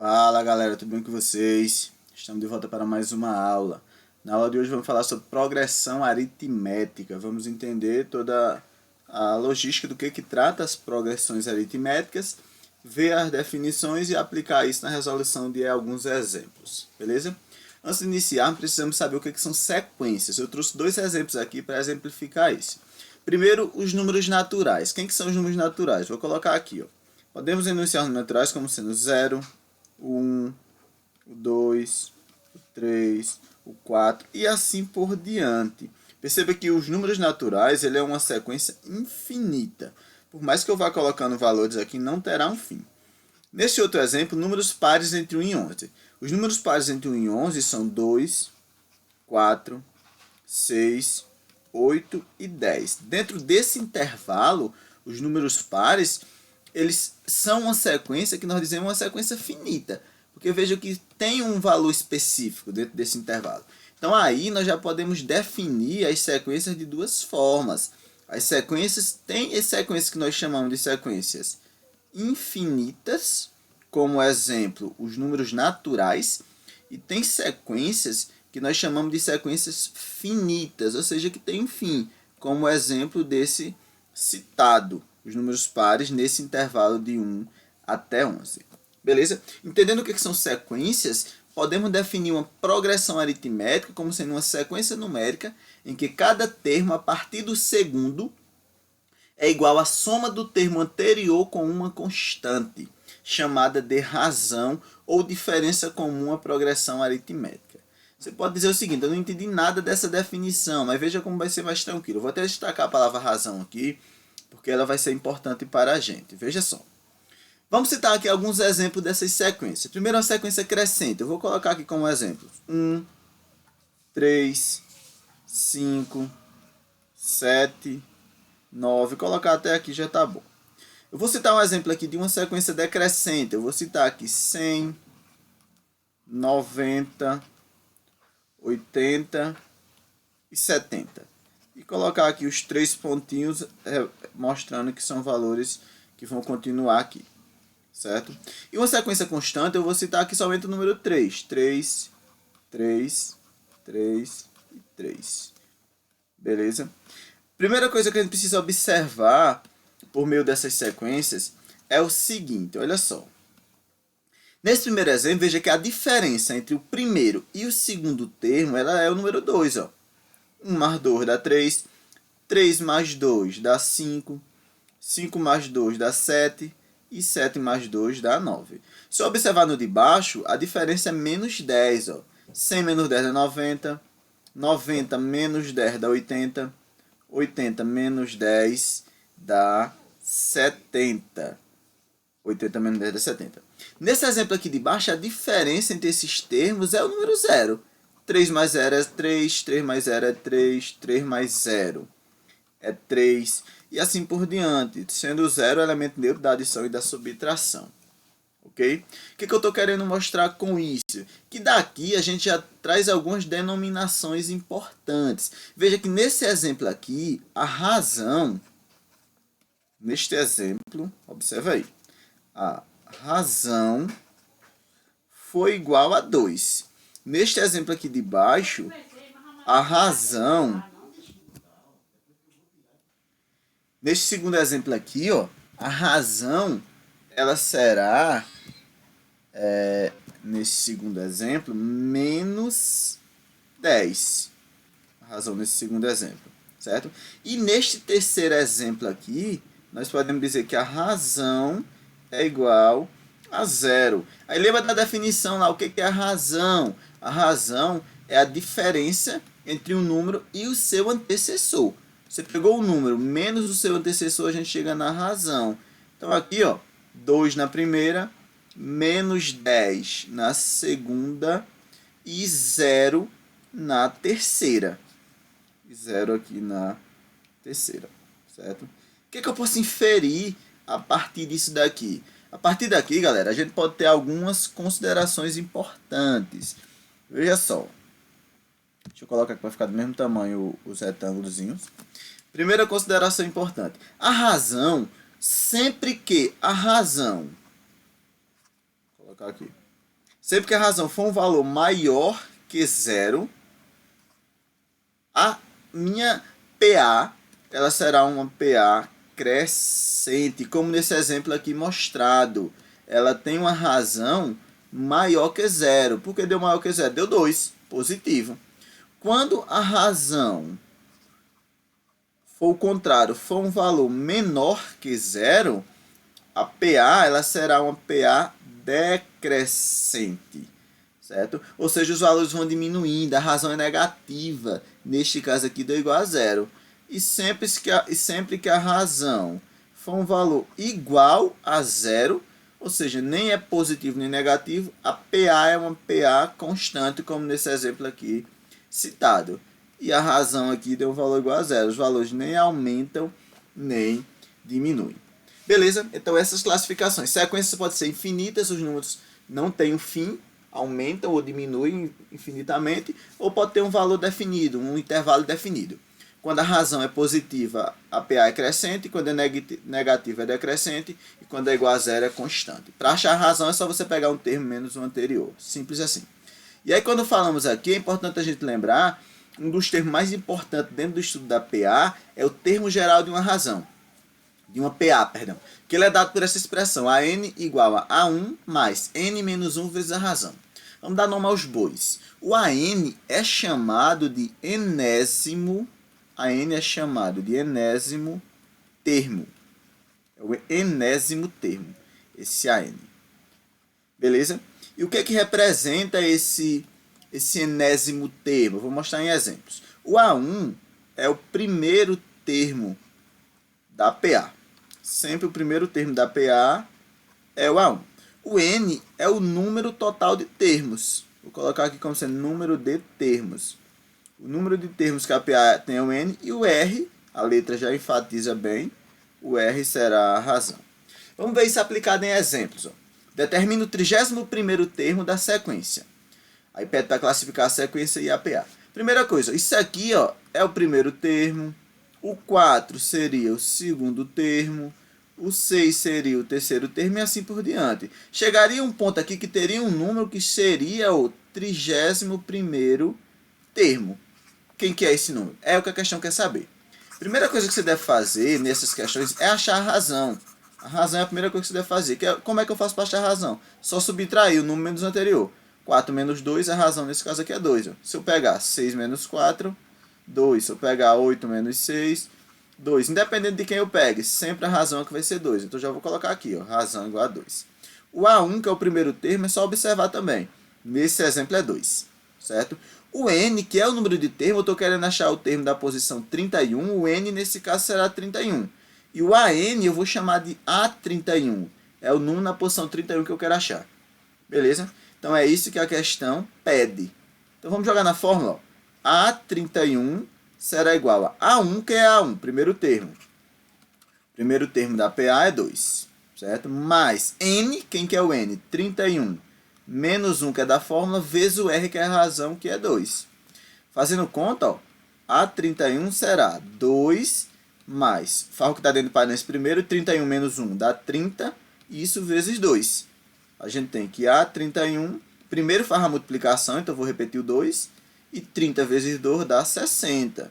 Fala galera, tudo bem com vocês? Estamos de volta para mais uma aula. Na aula de hoje vamos falar sobre progressão aritmética. Vamos entender toda a logística do que trata as progressões aritméticas, ver as definições e aplicar isso na resolução de alguns exemplos, beleza? Antes de iniciar, precisamos saber o que são sequências. Eu trouxe dois exemplos aqui para exemplificar isso. Primeiro, os números naturais. Quem que são os números naturais? Vou colocar aqui, ó. Podemos enunciar os números naturais como sendo 0, o 1, o 2, o 3, o 4 e assim por diante. Perceba que os números naturais ele é uma sequência infinita. Por mais que eu vá colocando valores aqui, não terá um fim. Neste outro exemplo, números pares entre 1 e 11. Os números pares entre 1 e 11 são 2, 4, 6, 8 e 10. Dentro desse intervalo, os números pares eles são uma sequência que nós dizemos uma sequência finita, porque veja que tem um valor específico dentro desse intervalo. Então aí nós já podemos definir as sequências de duas formas. As sequências tem as sequências que nós chamamos de sequências infinitas, como exemplo os números naturais, e tem sequências que nós chamamos de sequências finitas, ou seja, que tem um fim, como exemplo desse citado. Os números pares nesse intervalo de 1 até 11. Beleza? Entendendo o que são sequências, podemos definir uma progressão aritmética como sendo uma sequência numérica em que cada termo, a partir do segundo, é igual à soma do termo anterior com uma constante, chamada de razão ou diferença comum à progressão aritmética. Você pode dizer o seguinte: eu não entendi nada dessa definição, mas veja como vai ser mais tranquilo. Eu vou até destacar a palavra razão aqui, porque ela vai ser importante para a gente. Veja só. Vamos citar aqui alguns exemplos dessas sequências. Primeiro, uma sequência crescente. Eu vou colocar aqui como exemplo 1, 3, 5, 7, 9. Colocar até aqui já está bom. Eu vou citar um exemplo aqui de uma sequência decrescente. Eu vou citar aqui 100, 90, 80 e 70. E colocar aqui os três pontinhos mostrando que são valores que vão continuar aqui, certo? E uma sequência constante, eu vou citar aqui somente o número 3. 3, 3, 3 e 3. Beleza? Primeira coisa que a gente precisa observar por meio dessas sequências é o seguinte, olha só. Nesse primeiro exemplo, veja que a diferença entre o primeiro e o segundo termo ela é o número 2, ó. 1 mais 2 dá 3, 3 mais 2 dá 5, 5 mais 2 dá 7 e 7 mais 2 dá 9. Se eu observar no de baixo, a diferença é menos 10. Ó. 100 menos 10 dá 90, 90 menos 10 dá 80, 80 menos 10 dá 70. 80 menos 10 dá 70. Nesse exemplo aqui de baixo, a diferença entre esses termos é o número 0. 3 mais 0 é 3, 3 mais 0 é 3, 3 mais 0 é 3, e assim por diante, sendo o 0 o elemento neutro da adição e da subtração. Ok? O que eu estou querendo mostrar com isso? Que daqui a gente já traz algumas denominações importantes. Veja que nesse exemplo aqui, a razão, neste exemplo, observa aí, a razão foi igual a 2. Neste exemplo aqui de baixo, a razão... Neste segundo exemplo aqui, ó, a razão ela será, nesse segundo exemplo, menos 10. A razão nesse segundo exemplo, certo? E neste terceiro exemplo aqui, nós podemos dizer que a razão é igual a 0. Aí lembra da definição lá, o que é a razão? A razão é a diferença entre um número e o seu antecessor. Você pegou o número menos o seu antecessor, a gente chega na razão. Então aqui, ó, 2 na primeira, menos 10 na segunda e 0 na terceira. 0 aqui na terceira, certo? O que eu posso inferir a partir disso daqui? A partir daqui, galera, a gente pode ter algumas considerações importantes. Veja só. Deixa eu colocar aqui para ficar do mesmo tamanho os retângulozinhos. Primeira consideração importante. A razão, sempre que a razão... Vou colocar aqui. Sempre que a razão for um valor maior que zero, a minha PA, ela será uma PA crescente, como nesse exemplo aqui mostrado. Ela tem uma razão maior que zero. Por que deu maior que zero? Deu 2, positivo. Quando a razão for o contrário, for um valor menor que zero, a PA ela será uma PA decrescente, certo? Ou seja, os valores vão diminuindo, a razão é negativa, neste caso aqui deu igual a zero. E sempre que a razão for um valor igual a zero, ou seja, nem é positivo nem negativo, a PA é uma PA constante, como nesse exemplo aqui citado. E a razão aqui deu um valor igual a zero. Os valores nem aumentam, nem diminuem. Beleza? Então, essas classificações. Sequências podem ser infinitas, os números não têm um fim, aumentam ou diminuem infinitamente, ou pode ter um valor definido, um intervalo definido. Quando a razão é positiva, a PA é crescente, quando é negativa é decrescente, e quando é igual a zero é constante. Para achar a razão é só você pegar um termo menos o anterior. Simples assim. E aí, quando falamos aqui, é importante a gente lembrar, um dos termos mais importantes dentro do estudo da PA é o termo geral de uma razão. De uma PA, perdão. Que ele é dado por essa expressão, AN igual a A1 mais N menos 1 vezes a razão. Vamos dar nome aos bois. O AN é chamado de enésimo. AN é chamado de enésimo termo. É o enésimo termo, esse AN. Beleza? E o que é que representa esse enésimo termo? Eu vou mostrar em exemplos. O A1 é o primeiro termo da PA. Sempre o primeiro termo da PA é o A1. O N é o número total de termos. Vou colocar aqui como sendo número de termos. O número de termos que a PA tem é o N. E o R, a letra já enfatiza bem, o R será a razão. Vamos ver isso aplicado em exemplos. Determina o 31º termo da sequência. Aí pede para classificar a sequência e a PA. Primeira coisa, isso aqui é o primeiro termo. O 4 seria o segundo termo, o 6 seria o terceiro termo e assim por diante. Chegaria um ponto aqui que teria um número que seria o 31º termo. Quem que é esse número? É o que a questão quer saber. Primeira coisa que você deve fazer nessas questões é achar a razão. A razão é a primeira coisa que você deve fazer. Como é que eu faço para achar a razão? Só subtrair o número menos o anterior. 4 menos 2, a razão nesse caso aqui é 2. Se eu pegar 6 menos 4... 2. Se eu pegar 8 menos 6, 2. Independente de quem eu pegue, sempre a razão é que vai ser 2. Então já vou colocar aqui, razão igual a 2. O A1, que é o primeiro termo, é só observar também. Nesse exemplo é 2, certo? O N, que é o número de termo, eu estou querendo achar o termo da posição 31. O N, nesse caso, será 31. E o AN eu vou chamar de A31. É o número na posição 31 que eu quero achar. Beleza? Então é isso que a questão pede. Então vamos jogar na fórmula, A31 será igual a A1, que é A1, primeiro termo. Primeiro termo da PA é 2, certo? Mais N, quem que é o N? 31. Menos 1, que é da fórmula, vezes o R, que é a razão, que é 2. Fazendo conta, A31 será 2 mais, faz o que está dentro do parênteses primeiro, 31 menos 1 dá 30, isso vezes 2. A gente tem que A31, primeiro faz a multiplicação, então eu vou repetir o 2, e 30 vezes 2 dá 60.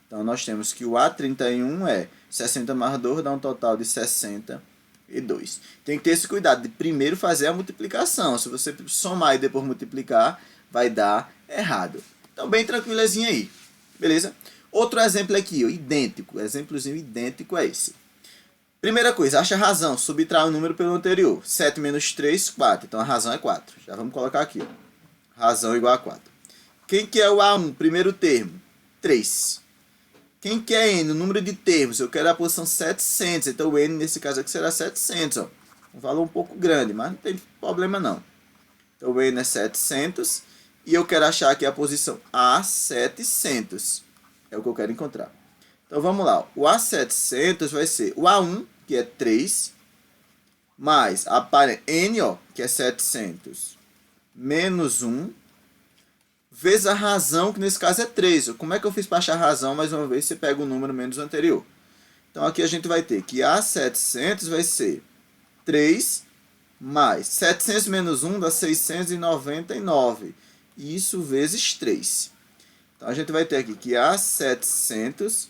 Então, nós temos que o A31 é 60 mais 2, dá um total de 62. Tem que ter esse cuidado de primeiro fazer a multiplicação. Se você somar e depois multiplicar, vai dar errado. Então, bem tranquilazinho aí. Beleza? Outro exemplo aqui, idêntico. Exemplozinho idêntico é esse. Primeira coisa, acha a razão. Subtrai o número pelo anterior. 7 menos 3, 4. Então, a razão é 4. Já vamos colocar aqui. Razão igual a 4. Quem que é o A1? Primeiro termo. 3. Quem que é N? O número de termos. Eu quero a posição 700. Então, o N, nesse caso aqui, será 700. Um valor um pouco grande, mas não tem problema não. Então, o N é 700. E eu quero achar aqui a posição A700. É o que eu quero encontrar. Então, vamos lá. O A700 vai ser o A1, que é 3, mais a N, que é 700, menos 1, vezes a razão, que nesse caso é 3. Como é que eu fiz para achar a razão? Mais uma vez, você pega o número menos o anterior. Então, aqui a gente vai ter que A700 vai ser 3 mais 700 menos 1 dá 699. Isso vezes 3. Então, a gente vai ter aqui que A700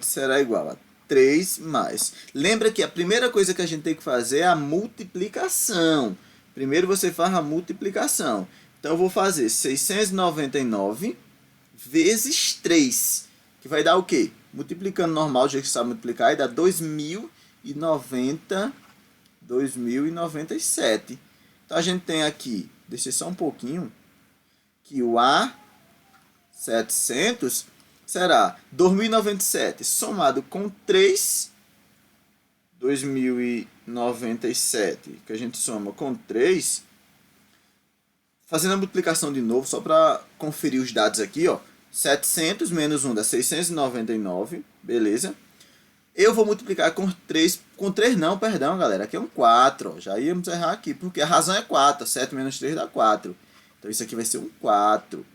será igual a 3 mais. Lembra que a primeira coisa que a gente tem que fazer é a multiplicação. Primeiro você faz a multiplicação. Então, eu vou fazer 699 vezes 3, que vai dar o quê? Multiplicando normal, do jeito que você sabe multiplicar, aí dá 2097. Então, a gente tem aqui, deixa eu só um pouquinho, que o A700 será 2097 somado com 3, 2097, que a gente soma com 3, fazendo a multiplicação de novo, só para conferir os dados aqui, ó. 700 menos 1 dá 699, beleza? Eu vou multiplicar com 3 não, perdão, galera, aqui é um 4, ó. Já íamos errar aqui, porque a razão é 4, 7 menos 3 dá 4. Então, isso aqui vai ser um 4.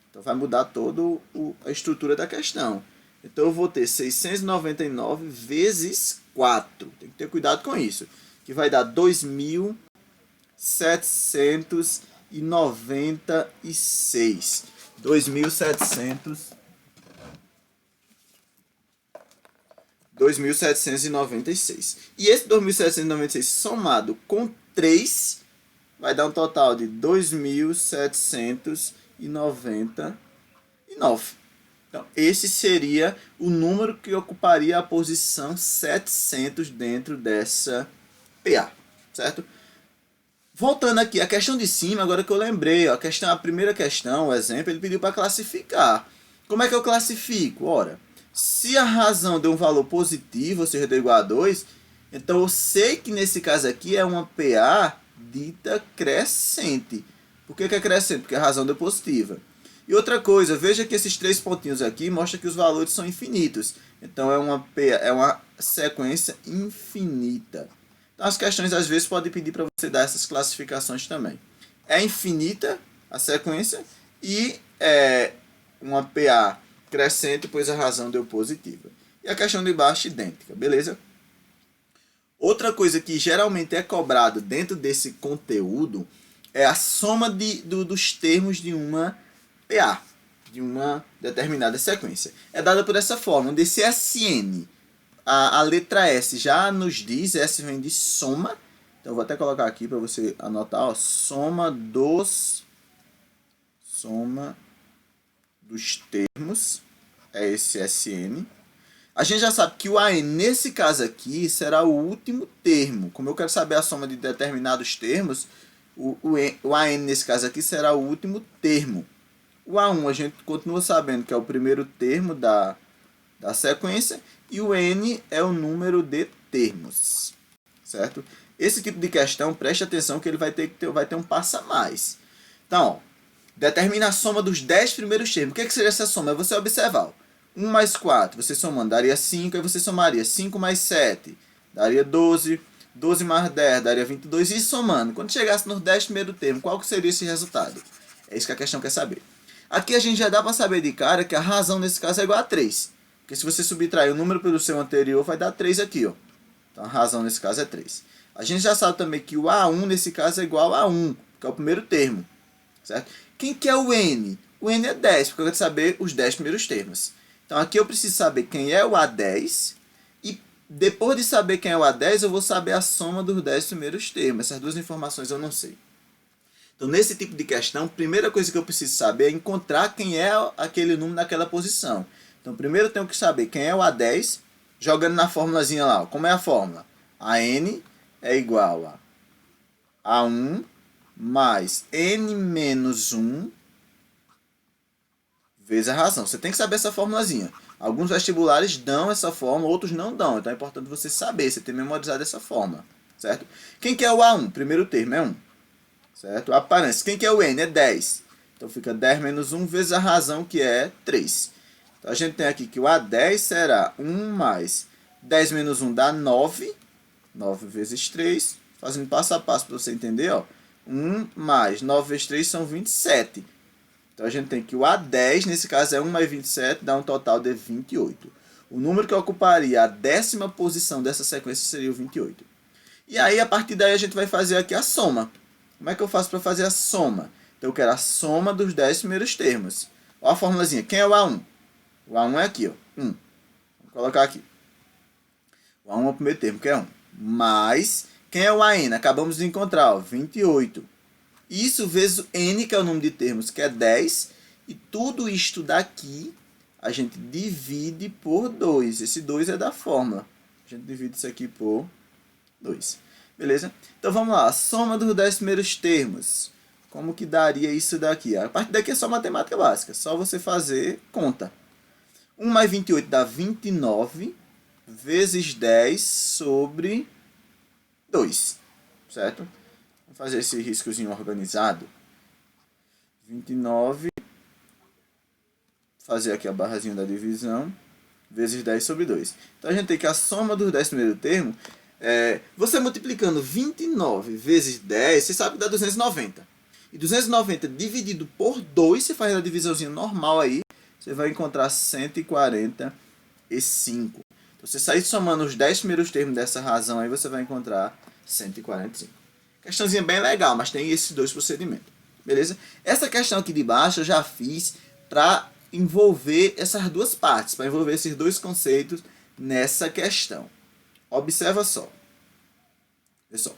Então, vai mudar toda a estrutura da questão. Então, eu vou ter 699 vezes 4. Tem que ter cuidado com isso. Que vai dar 2.796. 2.796. E esse 2.796 somado com 3 vai dar um total de 2.799. Então, esse seria o número que ocuparia a posição 700 dentro dessa PA, certo? Voltando aqui, a questão de cima, agora que eu lembrei, ó, a primeira questão, o exemplo, ele pediu para classificar. Como é que eu classifico? Ora, se a razão deu um valor positivo, ou seja, deu igual a 2, então eu sei que nesse caso aqui é uma PA dita crescente. Por que é crescente? Porque a razão deu positiva. E outra coisa, veja que esses 3 pontinhos aqui mostram que os valores são infinitos. Então é uma sequência infinita. Então, as questões às vezes podem pedir para você dar essas classificações também. É infinita a sequência e é uma PA crescente, pois a razão deu positiva. E a questão de baixo idêntica, beleza? Outra coisa que geralmente é cobrado dentro desse conteúdo é a soma dos termos de uma PA, de uma determinada sequência. É dada por essa forma, onde esse SN, a letra S já nos diz, S vem de soma, então eu vou até colocar aqui para você anotar, ó, soma dos termos, é esse SN. A gente já sabe que o AN, nesse caso aqui, será o último termo. Como eu quero saber a soma de determinados termos, o AN, nesse caso aqui, será o último termo. O A1 a gente continua sabendo que é o primeiro termo da sequência, e o N é o número de termos, certo? Esse tipo de questão, preste atenção que ele vai ter um passo a mais. Então, ó, determina a soma dos 10 primeiros termos. O que seria essa soma? É você observar. Ó, 1 mais 4, você somando, daria 5, aí você somaria 5 mais 7, daria 12, 12 mais 10, daria 22, e somando. Quando chegasse nos 10 primeiros termos, qual que seria esse resultado? É isso que a questão quer saber. Aqui a gente já dá para saber de cara que a razão nesse caso é igual a 3. Porque se você subtrair o número pelo seu anterior, vai dar 3 aqui, ó. Então a razão nesse caso é 3. A gente já sabe também que o A1 nesse caso é igual a 1, que é o primeiro termo, certo? Quem que é o N? O N é 10, porque eu quero saber os 10 primeiros termos. Então aqui eu preciso saber quem é o A10, e depois de saber quem é o A10, eu vou saber a soma dos 10 primeiros termos. Essas duas informações eu não sei. Então, nesse tipo de questão, a primeira coisa que eu preciso saber é encontrar quem é aquele número naquela posição. Então, primeiro eu tenho que saber quem é o A10, jogando na formulazinha lá. Ó. Como é a fórmula? AN é igual a A1 mais N menos 1 vezes a razão. Você tem que saber essa formulazinha. Alguns vestibulares dão essa fórmula, outros não dão. Então, é importante você saber, você ter memorizado essa fórmula, certo? Quem que é o A1? Primeiro termo é 1. Certo? A aparência. Quem que é o N? É 10. Então fica 10 menos 1 vezes a razão, que é 3. Então a gente tem aqui que o A10 será 1 mais 10 menos 1 dá 9. 9 vezes 3. Fazendo passo a passo para você entender. Ó. 1 mais 9 vezes 3 são 27. Então a gente tem que o A10, nesse caso é 1 mais 27, dá um total de 28. O número que ocuparia a 10ª posição dessa sequência seria o 28. E aí, a partir daí, a gente vai fazer aqui a soma. Como é que eu faço para fazer a soma? Então, eu quero a soma dos 10 primeiros termos. Olha a formulazinha. Quem é o A1? O A1 é aqui, ó. 1. Vou colocar aqui. O A1 é o primeiro termo, que é 1. Mais, quem é o AN? Acabamos de encontrar, ó, 28. Isso vezes o N, que é o número de termos, que é 10. E tudo isto daqui, a gente divide por 2. Esse 2 é da fórmula. A gente divide isso aqui por 2. Beleza? Então, vamos lá. A soma dos 10 primeiros termos. Como que daria isso daqui? A partir daqui é só matemática básica. Só você fazer conta. 1 mais 28 dá 29 vezes 10 sobre 2. Certo? Vamos fazer esse riscozinho organizado. 29. Fazer aqui a barrazinha da divisão. Vezes 10 sobre 2. Então, a gente tem que a soma dos 10 primeiros termos. Você multiplicando 29 vezes 10, você sabe que dá 290. E 290 dividido por 2, você faz a divisãozinha normal aí, você vai encontrar 145. Então, você sair somando os 10 primeiros termos dessa razão aí, você vai encontrar 145. Questãozinha bem legal, mas tem esses dois procedimentos. Beleza? Essa questão aqui de baixo eu já fiz para envolver essas duas partes, para envolver esses dois conceitos nessa questão. Observa só. Pessoal,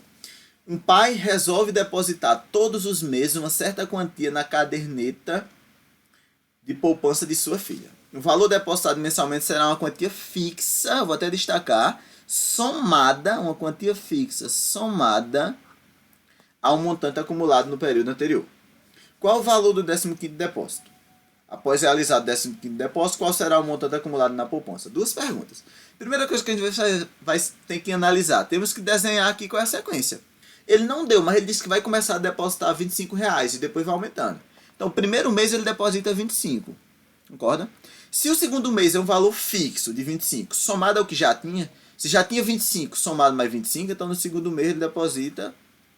um pai resolve depositar todos os meses uma certa quantia na caderneta de poupança de sua filha. O valor depositado mensalmente será uma quantia fixa, vou até destacar, somada, uma quantia fixa somada ao montante acumulado no período anterior. Qual o valor do 15º depósito? Após realizar o 15º depósito, qual será o montante acumulado na poupança? Duas perguntas. Primeira coisa que a gente vai ter que analisar. Temos que desenhar aqui qual é a sequência. Ele não deu, mas ele disse que vai começar a depositar R$25 e depois vai aumentando. Então, o primeiro mês ele deposita 25. Concorda? Se o segundo mês é um valor fixo de 25, somado ao que já tinha, se já tinha 25 somado mais 25, então no segundo mês ele deposita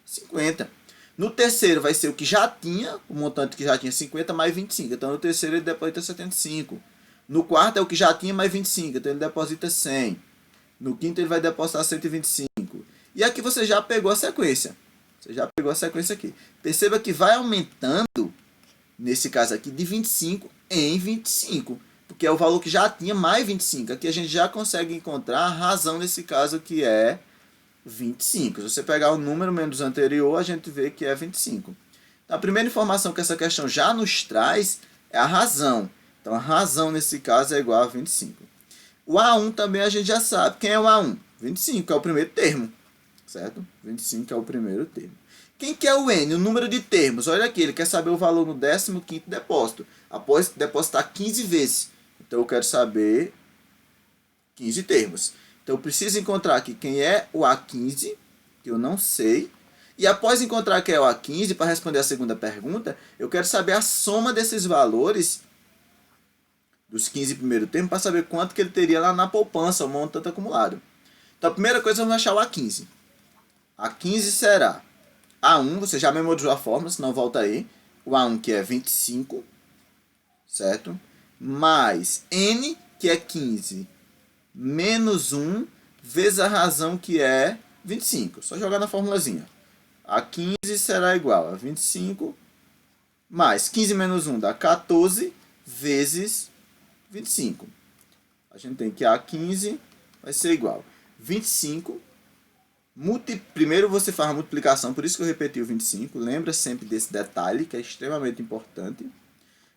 50. No terceiro vai ser o que já tinha, o montante que já tinha 50 mais 25. Então no terceiro ele deposita 75. No quarto é o que já tinha mais 25, então ele deposita 100. No quinto ele vai depositar 125. E aqui você já pegou a sequência. Você já pegou a sequência aqui. Perceba que vai aumentando, nesse caso aqui, de 25 em 25. Porque é o valor que já tinha mais 25. Aqui a gente já consegue encontrar a razão nesse caso que é 25. Se você pegar o número menos o anterior, a gente vê que é 25. Então, a primeira informação que essa questão já nos traz é a razão. Então, a razão nesse caso é igual a 25. O A1 também a gente já sabe. Quem é o A1? 25 é o primeiro termo. Certo? 25 é o primeiro termo. Quem que é o N? O número de termos. Olha aqui, ele quer saber o valor no 15º depósito. Após depositar 15 vezes. Então, eu quero saber 15 termos. Então, eu preciso encontrar aqui quem é o A15, que eu não sei. E após encontrar quem é o A15, para responder a segunda pergunta, eu quero saber a soma desses valores dos 15 primeiros termos para saber quanto que ele teria lá na poupança, o montante acumulado. Então, a primeira coisa, vamos achar o A15. A15 será A1, você já memorizou a fórmula, senão volta aí. O A1 que é 25, certo? Mais N, que é 15, menos 1, vezes a razão que é 25. Só jogar na formulazinha. A15 será igual a 25, mais 15 menos 1 dá 14, vezes 25. A gente tem que A15 vai ser igual a 25. Primeiro você faz a multiplicação, por isso que eu repeti o 25. Lembra sempre desse detalhe, que é extremamente importante.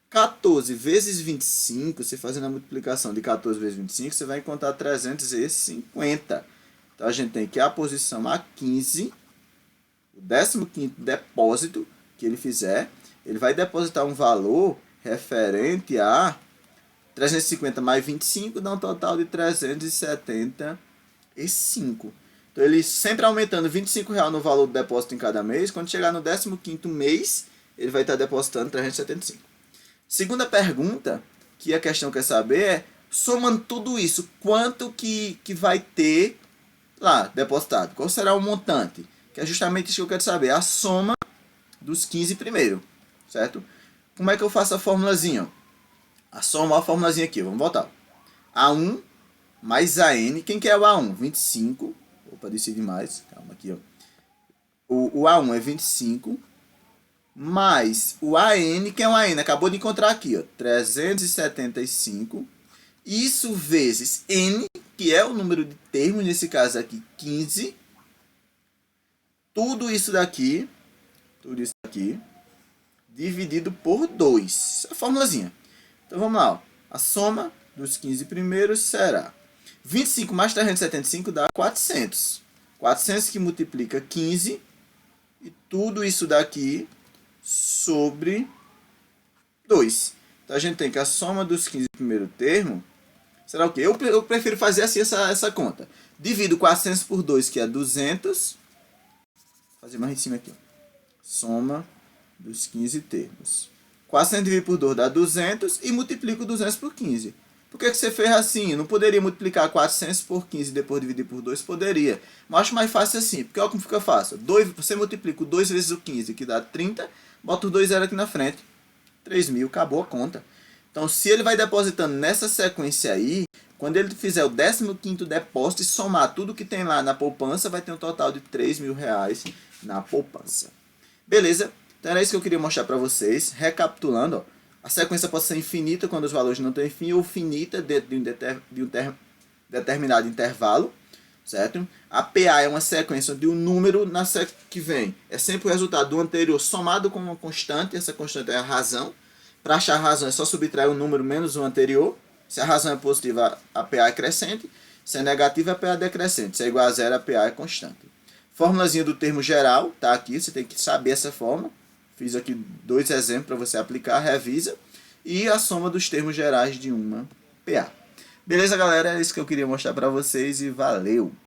14 vezes 25, você fazendo a multiplicação de 14 vezes 25, você vai encontrar 350. Então, a gente tem que a posição A15, o 15º depósito que ele fizer, ele vai depositar um valor referente a 350 mais 25, dá um total de 375. Então, ele sempre aumentando R$25 no valor do depósito em cada mês. Quando chegar no 15º mês, ele vai estar depositando 375. Segunda pergunta, que a questão quer saber é, somando tudo isso, quanto que vai ter lá depositado? Qual será o montante? Que é justamente isso que eu quero saber, a soma dos 15 primeiro, certo? Como é que eu faço a formulazinha? A soma, a formulazinha aqui, vamos voltar. A1 mais AN, quem que é o A1? 25. para decidir mais. Calma aqui, ó. O A1 é 25, mais o AN, que é um AN, acabou de encontrar aqui, ó, 375. Isso vezes N, que é o número de termos, nesse caso aqui, 15. Tudo isso daqui, dividido por 2. Essa é a formulazinha. Então vamos lá, ó. A soma dos 15 primeiros será 25 mais 375 dá 400. 400 que multiplica 15. E tudo isso daqui sobre 2. Então a gente tem que a soma dos 15 primeiro termo será o quê? Eu prefiro fazer assim essa conta. Divido 400 por 2, que é 200. Vou fazer mais em cima aqui. Soma dos 15 termos. 400 dividido por 2 dá 200 e multiplico 200 por 15. Por que você fez assim? Não poderia multiplicar 400 por 15 e depois dividir por 2? Poderia. Mas acho mais fácil assim. Porque olha como fica fácil. Você multiplica o 2 vezes o 15, que dá 30. Bota os 2 zeros aqui na frente. 3.000, acabou a conta. Então, se ele vai depositando nessa sequência aí, quando ele fizer o 15º depósito e somar tudo que tem lá na poupança, vai ter um total de R$3.000 na poupança. Beleza? Então, era isso que eu queria mostrar para vocês. Recapitulando, ó, a sequência pode ser infinita quando os valores não têm fim ou finita dentro de um determinado intervalo, certo? A PA é uma sequência de um número que vem. É sempre o resultado do anterior somado com uma constante. Essa constante é a razão. Para achar a razão é só subtrair o número menos o anterior. Se a razão é positiva, a PA é crescente. Se é negativa, a PA é decrescente. Se é igual a zero, a PA é constante. Formulazinha do termo geral, tá aqui. Você tem que saber essa forma. Fiz aqui 2 exemplos para você aplicar, revisa. E a soma dos termos gerais de uma PA. Beleza, galera? É isso que eu queria mostrar para vocês e valeu!